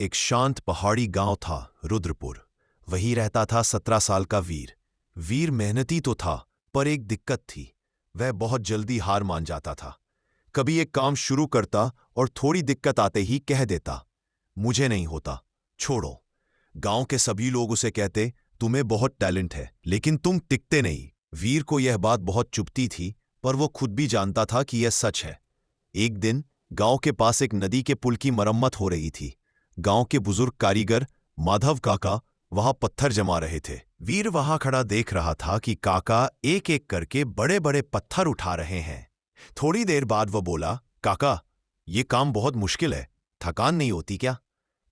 एक शांत पहाड़ी गांव था, रुद्रपुर। वहीं रहता था 17 साल का वीर। वीर मेहनती तो था, पर एक दिक्कत थी। वह बहुत जल्दी हार मान जाता था। कभी एक काम शुरू करता और थोड़ी दिक्कत आते ही कह देता, मुझे नहीं होता, छोड़ो। गांव के सभी लोग उसे कहते, तुम्हें बहुत टैलेंट है, लेकिन तुम टिकते नहीं। वीर को यह बात बहुत चुभती थी, पर वो खुद भी जानता था कि यह सच है। एक दिन गांव के पास एक नदी के पुल की मरम्मत हो रही थी। गांव के बुजुर्ग कारीगर माधव काका वहां पत्थर जमा रहे थे। वीर वहां खड़ा देख रहा था कि काका एक एक करके बड़े बड़े पत्थर उठा रहे हैं। थोड़ी देर बाद वह बोला, काका, ये काम बहुत मुश्किल है, थकान नहीं होती क्या?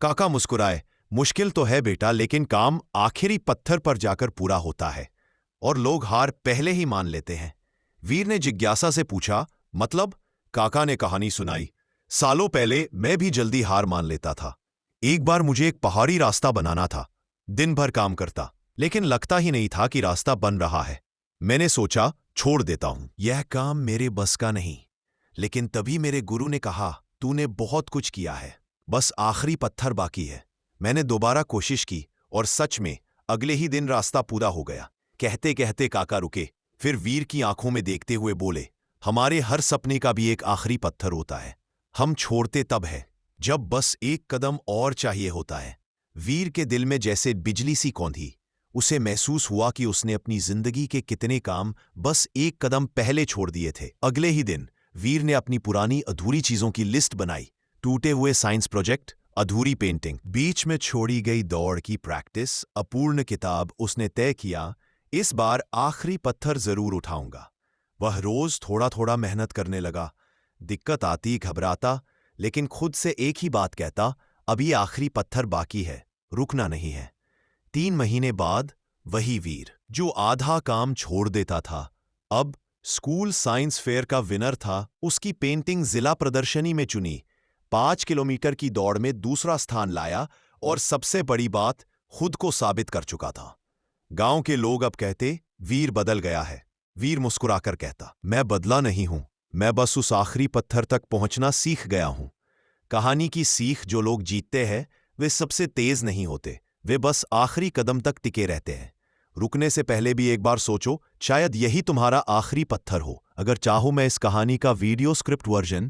काका मुस्कुराए, मुश्किल तो है बेटा, लेकिन काम आखिरी पत्थर पर जाकर पूरा होता है और लोग हार पहले ही मान लेते हैं। वीर ने जिज्ञासा से पूछा, मतलब? काका ने कहानी सुनाई। सालों पहले मैं भी जल्दी हार मान लेता था। एक बार मुझे एक पहाड़ी रास्ता बनाना था। दिन भर काम करता, लेकिन लगता ही नहीं था कि रास्ता बन रहा है। मैंने सोचा, छोड़ देता हूं, यह काम मेरे बस का नहीं। लेकिन तभी मेरे गुरु ने कहा, तूने बहुत कुछ किया है, बस आखिरी पत्थर बाकी है। मैंने दोबारा कोशिश की और सच में अगले ही दिन रास्ता पूरा हो गया। कहते कहते काका रुके, फिर वीर की आंखों में देखते हुए बोले, हमारे हर सपने का भी एक आखिरी पत्थर होता है। हम छोड़ते तब है जब बस एक कदम और चाहिए होता है। वीर के दिल में जैसे बिजली सी कौंधी। उसे महसूस हुआ कि उसने अपनी जिंदगी के कितने काम बस एक कदम पहले छोड़ दिए थे। अगले ही दिन वीर ने अपनी पुरानी अधूरी चीजों की लिस्ट बनाई। टूटे हुए साइंस प्रोजेक्ट, अधूरी पेंटिंग, बीच में छोड़ी गई दौड़ की प्रैक्टिस, अपूर्ण किताब। उसने तय किया, इस बार आखिरी पत्थर जरूर उठाऊंगा। वह रोज थोड़ा थोड़ा मेहनत करने लगा। दिक्कत आती, घबराता, लेकिन खुद से एक ही बात कहता, अभी आखिरी पत्थर बाकी है, रुकना नहीं है। 3 महीने बाद वही वीर जो आधा काम छोड़ देता था, अब स्कूल साइंस फेयर का विनर था। उसकी पेंटिंग जिला प्रदर्शनी में चुनी, 5 किलोमीटर की दौड़ में दूसरा स्थान लाया और सबसे बड़ी बात, खुद को साबित कर चुका था। गांव के लोग अब कहते, वीर बदल गया है। वीर मुस्कुराकर कहता, मैं बदला नहीं हूं, मैं बस उस आखिरी पत्थर तक पहुंचना सीख गया हूं। कहानी की सीख, जो लोग जीतते हैं वे सबसे तेज नहीं होते, वे बस आखिरी कदम तक टिके रहते हैं। रुकने से पहले भी एक बार सोचो, शायद यही तुम्हारा आखिरी पत्थर हो। अगर चाहो मैं इस कहानी का वीडियो स्क्रिप्ट वर्जन